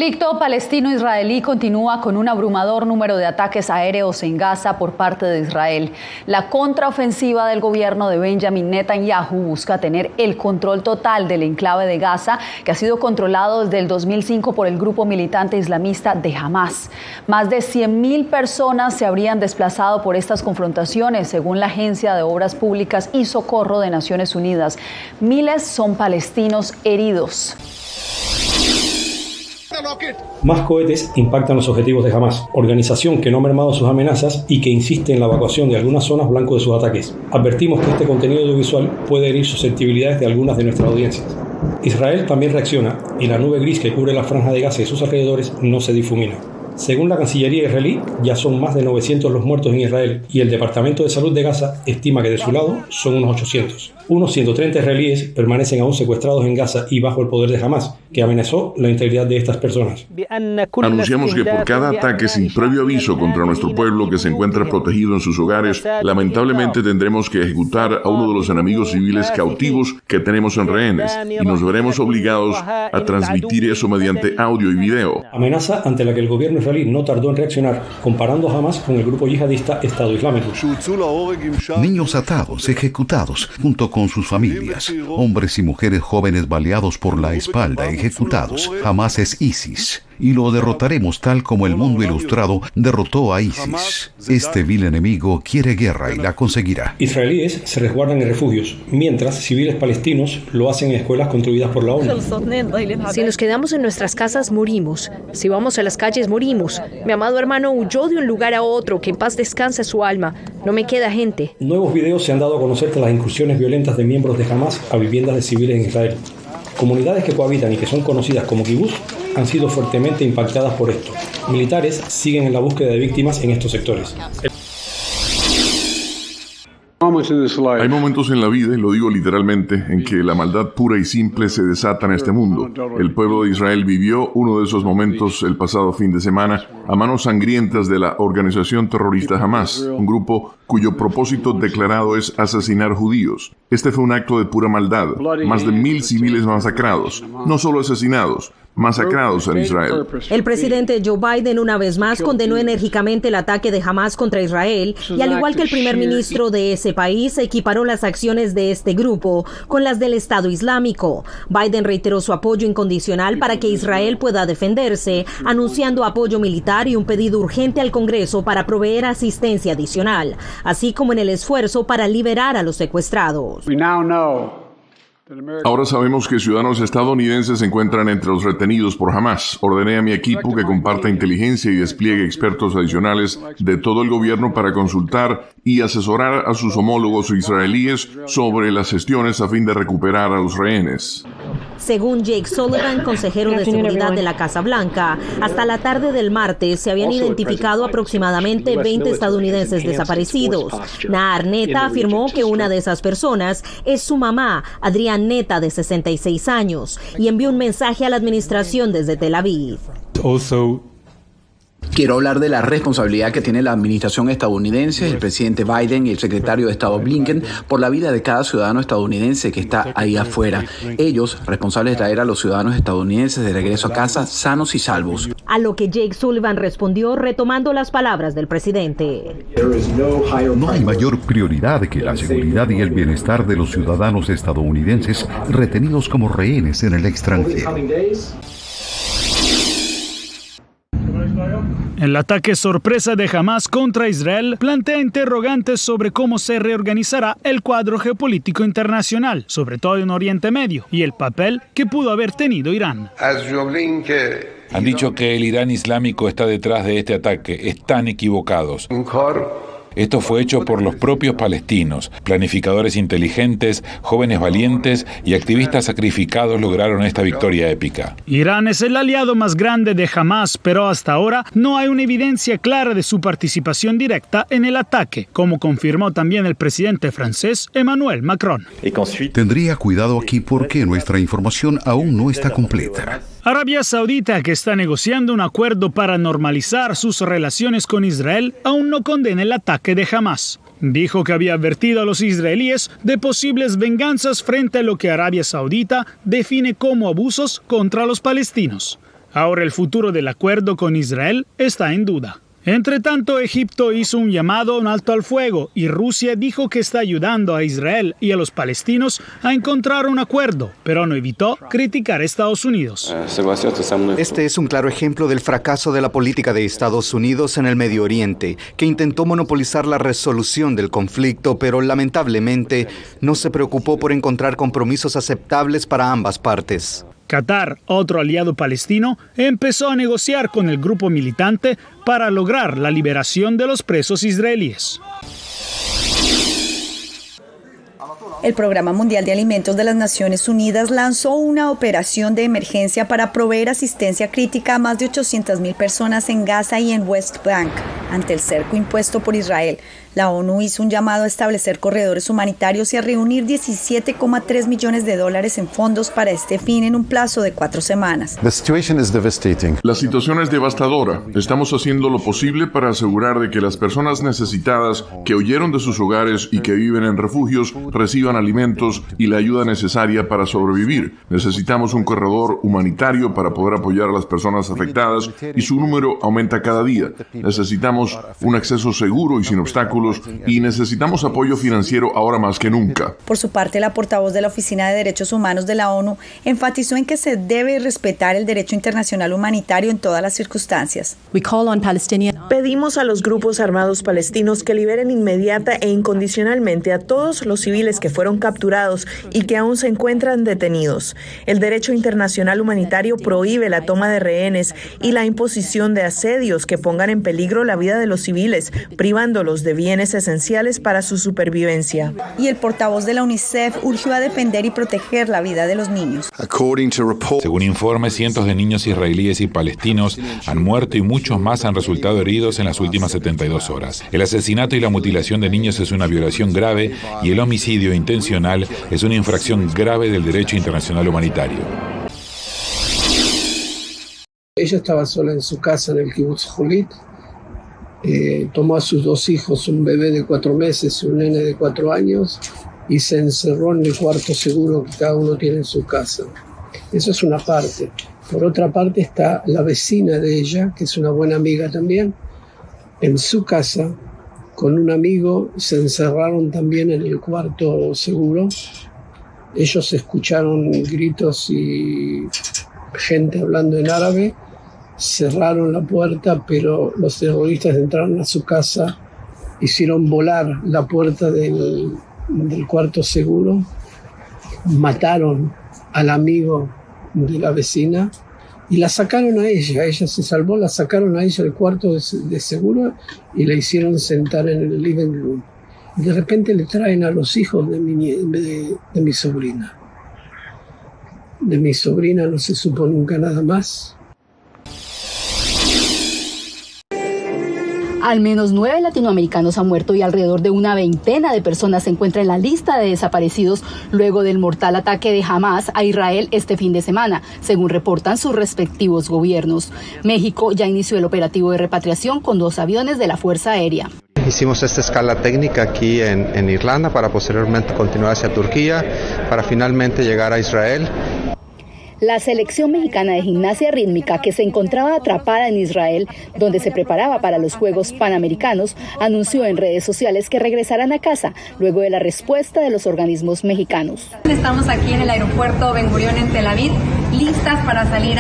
conflicto palestino-israelí continúa con un abrumador número de ataques aéreos en Gaza por parte de Israel. La contraofensiva del gobierno de Benjamin Netanyahu busca tener el control total del enclave de Gaza, que ha sido controlado desde el 2005 por el grupo militante islamista de Hamas. Más de 100.000 personas se habrían desplazado por estas confrontaciones, según la Agencia de Obras Públicas y Socorro de Naciones Unidas. Miles son palestinos heridos. Más cohetes impactan los objetivos de Hamas, organización que no ha mermado sus amenazas y que insiste en la evacuación de algunas zonas blanco de sus ataques. Advertimos que este contenido audiovisual puede herir susceptibilidades de algunas de nuestras audiencias. Israel también reacciona y la nube gris que cubre la franja de Gaza y sus alrededores no se difumina. Según la Cancillería israelí, ya son más de 900 los muertos en Israel y el Departamento de Salud de Gaza estima que de su lado son unos 800. Unos 130 israelíes permanecen aún secuestrados en Gaza y bajo el poder de Hamas, que amenazó la integridad de estas personas. Anunciamos que por cada ataque sin previo aviso contra nuestro pueblo que se encuentra protegido en sus hogares, lamentablemente tendremos que ejecutar a uno de los enemigos civiles cautivos que tenemos en rehenes y nos veremos obligados a transmitir eso mediante audio y video. Amenaza ante la que el gobierno israelí no tardó en reaccionar, comparando a Hamas con el grupo yihadista Estado Islámico. Niños atados, ejecutados, junto con sus familias. Hombres y mujeres jóvenes baleados por la espalda, ejecutados. Hamas es ISIS. Y lo derrotaremos tal como el mundo ilustrado derrotó a ISIS. Este vil enemigo quiere guerra y la conseguirá. Israelíes se resguardan en refugios, mientras civiles palestinos lo hacen en escuelas construidas por la ONU. Si nos quedamos en nuestras casas, morimos. Si vamos a las calles, morimos. Mi amado hermano huyó de un lugar a otro, que en paz descanse su alma. No me queda gente. Nuevos videos se han dado a conocer tras las incursiones violentas de miembros de Hamas a viviendas de civiles en Israel. Comunidades que cohabitan y que son conocidas como kibutz han sido fuertemente impactadas por esto. Militares siguen en la búsqueda de víctimas en estos sectores. Hay momentos en la vida, y lo digo literalmente, en que la maldad pura y simple se desata en este mundo. El pueblo de Israel vivió uno de esos momentos el pasado fin de semana a manos sangrientas de la organización terrorista Hamas, un grupo cuyo propósito declarado es asesinar judíos. Este fue un acto de pura maldad, más de 1.000 civiles masacrados, no solo asesinados, masacrados en Israel. El presidente Joe Biden una vez más condenó enérgicamente el ataque de Hamas contra Israel y al igual que el primer ministro de ese país equiparó las acciones de este grupo con las del Estado Islámico. Biden reiteró su apoyo incondicional para que Israel pueda defenderse, anunciando apoyo militar y un pedido urgente al Congreso para proveer asistencia adicional, así como en el esfuerzo para liberar a los secuestrados. Ahora sabemos que ciudadanos estadounidenses se encuentran entre los retenidos por Hamas. Ordené a mi equipo que comparta inteligencia y despliegue expertos adicionales de todo el gobierno para consultar y asesorar a sus homólogos israelíes sobre las gestiones a fin de recuperar a los rehenes. Según Jake Sullivan, consejero de seguridad de la Casa Blanca, hasta la tarde del martes se habían identificado aproximadamente 20 estadounidenses desaparecidos. Nahar Neta afirmó que una de esas personas es su mamá, Adrián Neta, de 66 años, y envió un mensaje a la administración desde Tel Aviv. Quiero hablar de la responsabilidad que tiene la administración estadounidense, el presidente Biden y el secretario de Estado Blinken por la vida de cada ciudadano estadounidense que está ahí afuera. Ellos, responsables de traer a los ciudadanos estadounidenses de regreso a casa sanos y salvos. A lo que Jake Sullivan respondió retomando las palabras del presidente. No hay mayor prioridad que la seguridad y el bienestar de los ciudadanos estadounidenses retenidos como rehenes en el extranjero. El ataque sorpresa de Hamas contra Israel plantea interrogantes sobre cómo se reorganizará el cuadro geopolítico internacional, sobre todo en Oriente Medio, y el papel que pudo haber tenido Irán. Han dicho que el Irán islámico está detrás de este ataque. Están equivocados. Esto fue hecho por los propios palestinos. Planificadores inteligentes, jóvenes valientes y activistas sacrificados lograron esta victoria épica. Irán es el aliado más grande de Hamas, pero hasta ahora no hay una evidencia clara de su participación directa en el ataque, como confirmó también el presidente francés Emmanuel Macron. Tendría cuidado aquí porque nuestra información aún no está completa. Arabia Saudita, que está negociando un acuerdo para normalizar sus relaciones con Israel, aún no condena el ataque de Hamas. Dijo que había advertido a los israelíes de posibles venganzas frente a lo que Arabia Saudita define como abusos contra los palestinos. Ahora el futuro del acuerdo con Israel está en duda. Entre tanto, Egipto hizo un llamado a un alto al fuego y Rusia dijo que está ayudando a Israel y a los palestinos a encontrar un acuerdo, pero no evitó criticar a Estados Unidos. Este es un claro ejemplo del fracaso de la política de Estados Unidos en el Medio Oriente, que intentó monopolizar la resolución del conflicto, pero lamentablemente no se preocupó por encontrar compromisos aceptables para ambas partes. Qatar, otro aliado palestino, empezó a negociar con el grupo militante para lograr la liberación de los presos israelíes. El Programa Mundial de Alimentos de las Naciones Unidas lanzó una operación de emergencia para proveer asistencia crítica a más de 800.000 personas en Gaza y en West Bank, ante el cerco impuesto por Israel. La ONU hizo un llamado a establecer corredores humanitarios y a reunir $17,3 millones en fondos para este fin en un plazo de 4 semanas. La situación es devastadora. Estamos haciendo lo posible para asegurar de que las personas necesitadas que huyeron de sus hogares y que viven en refugios reciban alimentos y la ayuda necesaria para sobrevivir. Necesitamos un corredor humanitario para poder apoyar a las personas afectadas y su número aumenta cada día. Necesitamos un acceso seguro y sin obstáculos y necesitamos apoyo financiero ahora más que nunca. Por su parte, la portavoz de la Oficina de Derechos Humanos de la ONU enfatizó en que se debe respetar el derecho internacional humanitario en todas las circunstancias. Pedimos a los grupos armados palestinos que liberen inmediata e incondicionalmente a todos los civiles que fueron capturados y que aún se encuentran detenidos. El derecho internacional humanitario prohíbe la toma de rehenes y la imposición de asedios que pongan en peligro la vida de los civiles, privándolos de bienes esenciales para su supervivencia. Y el portavoz de la UNICEF urgió a defender y proteger la vida de los niños. Según informes, cientos de niños israelíes y palestinos han muerto y muchos más han resultado heridos en las últimas 72 horas. El asesinato y la mutilación de niños es una violación grave y el homicidio intencional es una infracción grave del derecho internacional humanitario. Ella estaba sola en su casa en el Kibbutz Hulit. Tomó a sus 2 hijos, un bebé de 4 meses y un nene de 4 años, y se encerró en el cuarto seguro que cada uno tiene en su casa. Eso es una parte. Por otra parte está la vecina de ella, que es una buena amiga también. En su casa, con un amigo, se encerraron también en el cuarto seguro. Ellos escucharon gritos y gente hablando en árabe. Cerraron la puerta, pero los terroristas entraron a su casa, hicieron volar la puerta del cuarto seguro, mataron al amigo de la vecina y la sacaron a ella. Ella se salvó, la sacaron a ella del cuarto de seguro y la hicieron sentar en el living room. Y de repente le traen a los hijos de mi sobrina. De mi sobrina no se supo nunca nada más. Al menos 9 latinoamericanos han muerto y alrededor de una veintena de personas se encuentran en la lista de desaparecidos luego del mortal ataque de Hamás a Israel este fin de semana, según reportan sus respectivos gobiernos. México ya inició el operativo de repatriación con 2 aviones de la Fuerza Aérea. Hicimos esta escala técnica aquí en Irlanda para posteriormente continuar hacia Turquía, para finalmente llegar a Israel. La selección mexicana de gimnasia rítmica, que se encontraba atrapada en Israel, donde se preparaba para los Juegos Panamericanos, anunció en redes sociales que regresarán a casa luego de la respuesta de los organismos mexicanos. Estamos aquí en el aeropuerto Ben Gurión en Tel Aviv, listas para salir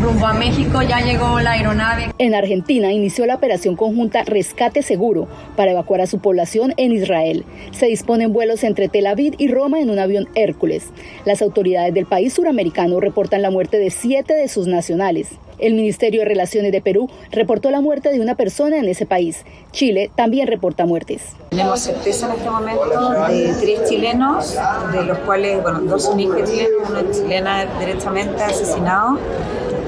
rumbo a México. Ya llegó la aeronave. En Argentina inició la operación conjunta Rescate Seguro para evacuar a su población en Israel. Se disponen vuelos entre Tel Aviv y Roma en un avión Hércules. Las autoridades del país suramericano reportan la muerte de 7 de sus nacionales. El Ministerio de Relaciones de Perú reportó la muerte de una persona en ese país. Chile también reporta muertes. Tenemos certeza en este momento de 3 chilenos, de los cuales, 2 son hijos chilenos, una chilena directamente asesinado.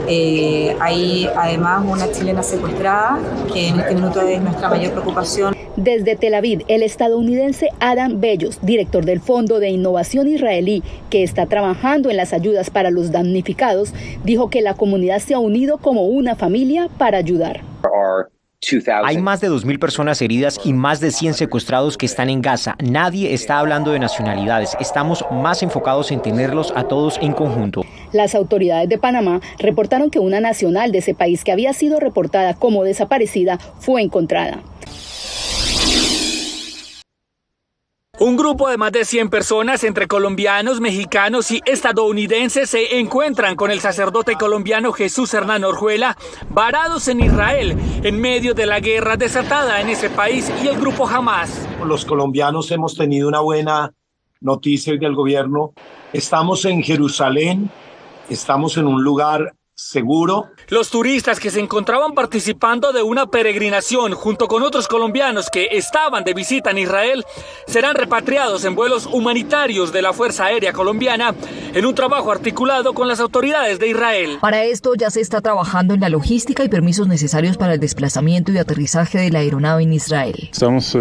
Hay además una chilena secuestrada, que en este minuto es nuestra mayor preocupación. Desde Tel Aviv, el estadounidense Adam Bellos, director del Fondo de Innovación Israelí, que está trabajando en las ayudas para los damnificados, dijo que la comunidad se ha unido como una familia para ayudar. Hay más de 2.000 personas heridas y más de 100 secuestrados que están en Gaza. Nadie está hablando de nacionalidades. Estamos más enfocados en tenerlos a todos en conjunto. Las autoridades de Panamá reportaron que una nacional de ese país que había sido reportada como desaparecida fue encontrada. Un grupo de más de 100 personas, entre colombianos, mexicanos y estadounidenses, se encuentran con el sacerdote colombiano Jesús Hernán Orjuela, varados en Israel, en medio de la guerra desatada en ese país y el grupo Hamás. Los colombianos hemos tenido una buena noticia del gobierno. Estamos en Jerusalén, estamos en un lugar seguro. Los turistas que se encontraban participando de una peregrinación junto con otros colombianos que estaban de visita en Israel serán repatriados en vuelos humanitarios de la Fuerza Aérea Colombiana en un trabajo articulado con las autoridades de Israel. Para esto ya se está trabajando en la logística y permisos necesarios para el desplazamiento y aterrizaje de la aeronave en Israel. Estamos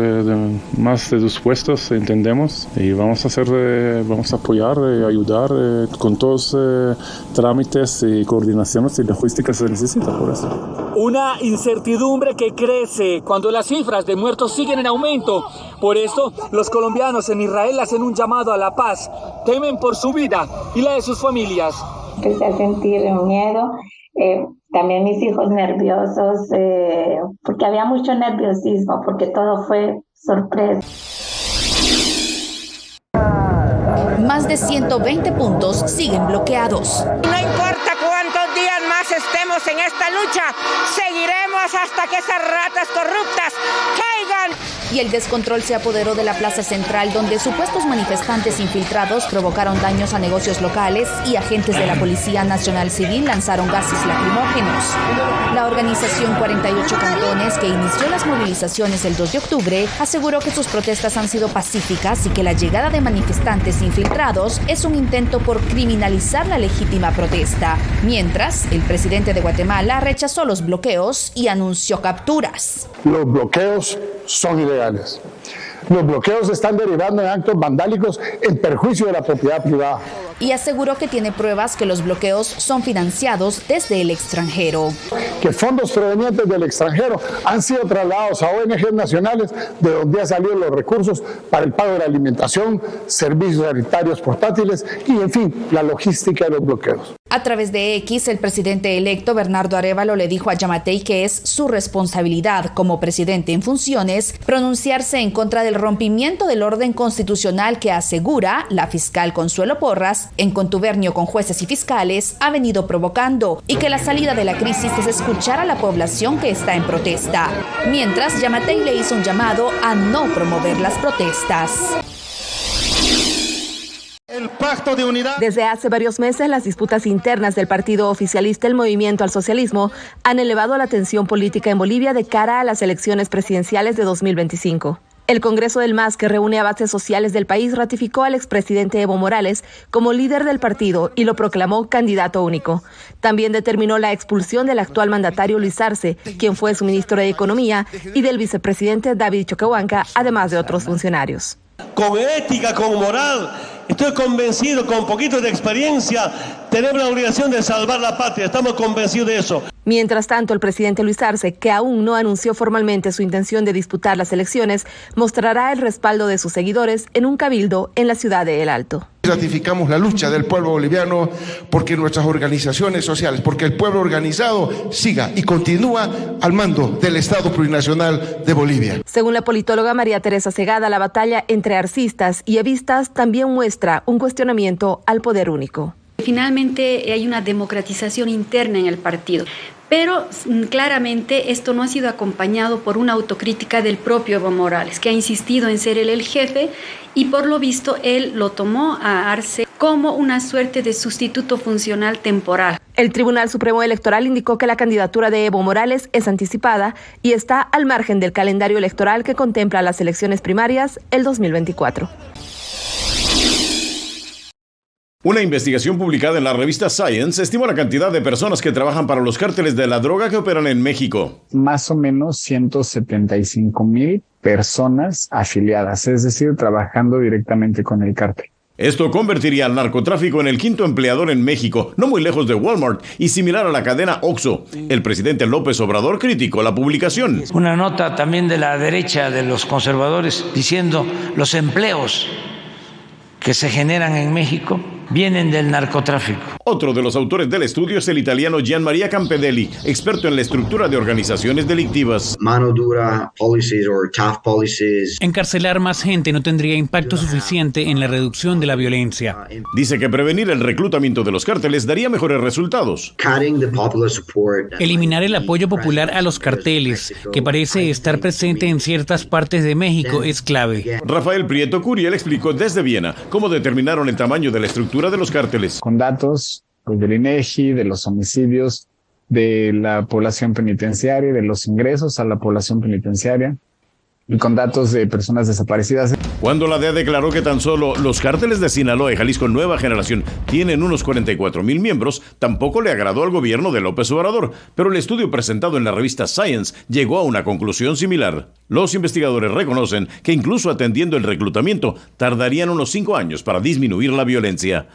más dispuestos, entendemos, y vamos a apoyar, ayudar con todos los trámites y coordinaciones y logística se necesita por eso. Una incertidumbre que crece cuando las cifras de muertos siguen en aumento. Por eso, los colombianos en Israel hacen un llamado a la paz. Temen por su vida y la de sus familias. Empecé a sentir miedo, también mis hijos nerviosos, porque había mucho nerviosismo, porque todo fue sorpresa. Más de 120 puntos siguen bloqueados. No importa cuántos días más estemos en esta lucha, seguiremos hasta que esas ratas corruptas caigan. Y el descontrol se apoderó de la plaza central, donde supuestos manifestantes infiltrados provocaron daños a negocios locales y agentes de la Policía Nacional Civil lanzaron gases lacrimógenos. La organización 48 Cantones, que inició las movilizaciones el 2 de octubre, aseguró que sus protestas han sido pacíficas y que la llegada de manifestantes infiltrados es un intento por criminalizar la legítima protesta. Mientras, el presidente de Guatemala rechazó los bloqueos y anunció capturas. Los bloqueos son ilegales. Los bloqueos están derivando en actos vandálicos en perjuicio de la propiedad privada. Y aseguró que tiene pruebas que los bloqueos son financiados desde el extranjero. Que fondos provenientes del extranjero han sido trasladados a ONGs nacionales, de donde han salido los recursos para el pago de la alimentación, servicios sanitarios portátiles y, en fin, la logística de los bloqueos. A través de X, el presidente electo Bernardo Arévalo le dijo a Yamatei que es su responsabilidad como presidente en funciones pronunciarse en contra del rompimiento del orden constitucional que asegura la fiscal Consuelo Porras, en contubernio con jueces y fiscales, ha venido provocando, y que la salida de la crisis es escuchar a la población que está en protesta. Mientras, Yamatei le hizo un llamado a no promover las protestas. El pacto de unidad. Desde hace varios meses, las disputas internas del partido oficialista, el Movimiento al Socialismo, han elevado la tensión política en Bolivia de cara a las elecciones presidenciales de 2025. El Congreso del MAS, que reúne a bases sociales del país, ratificó al expresidente Evo Morales como líder del partido y lo proclamó candidato único. También determinó la expulsión del actual mandatario Luis Arce, quien fue su ministro de Economía, y del vicepresidente David Choquehuanca, además de otros funcionarios. Con ética, con moral, estoy convencido, con un poquito de experiencia, tenemos la obligación de salvar la patria, estamos convencidos de eso. Mientras tanto, el presidente Luis Arce, que aún no anunció formalmente su intención de disputar las elecciones, mostrará el respaldo de sus seguidores en un cabildo en la ciudad de El Alto. Ratificamos la lucha del pueblo boliviano porque nuestras organizaciones sociales, porque el pueblo organizado siga y continúa al mando del Estado Plurinacional de Bolivia. Según la politóloga María Teresa Segada, la batalla entre arcistas y evistas también muestra un cuestionamiento al poder único. Finalmente hay una democratización interna en el partido, pero claramente esto no ha sido acompañado por una autocrítica del propio Evo Morales, que ha insistido en ser él el jefe y por lo visto él lo tomó a Arce como una suerte de sustituto funcional temporal. El Tribunal Supremo Electoral indicó que la candidatura de Evo Morales es anticipada y está al margen del calendario electoral que contempla las elecciones primarias el 2024. Una investigación publicada en la revista Science estima la cantidad de personas que trabajan para los cárteles de la droga que operan en México. Más o menos 175,000 personas afiliadas, es decir, trabajando directamente con el cártel. Esto convertiría al narcotráfico en el quinto empleador en México, no muy lejos de Walmart y similar a la cadena Oxxo. El presidente López Obrador criticó la publicación. Una nota también de la derecha, de los conservadores, diciendo los empleos que se generan en México vienen del narcotráfico. Otro de los autores del estudio es el italiano Gianmaria Campedelli, experto en la estructura de organizaciones delictivas. Mano dura policies or tough policies. Encarcelar más gente no tendría impacto suficiente en la reducción de la violencia. Dice que prevenir el reclutamiento de los cárteles daría mejores resultados. Eliminar el apoyo popular a los carteles, que parece estar presente en ciertas partes de México, es clave. Rafael Prieto Curiel explicó desde Viena cómo determinaron el tamaño de la estructura de los cárteles. Con datos del INEGI, de los homicidios, de la población penitenciaria, de los ingresos a la población penitenciaria y con datos de personas desaparecidas. Cuando la DEA declaró que tan solo los cárteles de Sinaloa y Jalisco Nueva Generación tienen unos 44,000 miembros, tampoco le agradó al gobierno de López Obrador, pero el estudio presentado en la revista Science llegó a una conclusión similar. Los investigadores reconocen que incluso atendiendo el reclutamiento, tardarían unos 5 años para disminuir la violencia.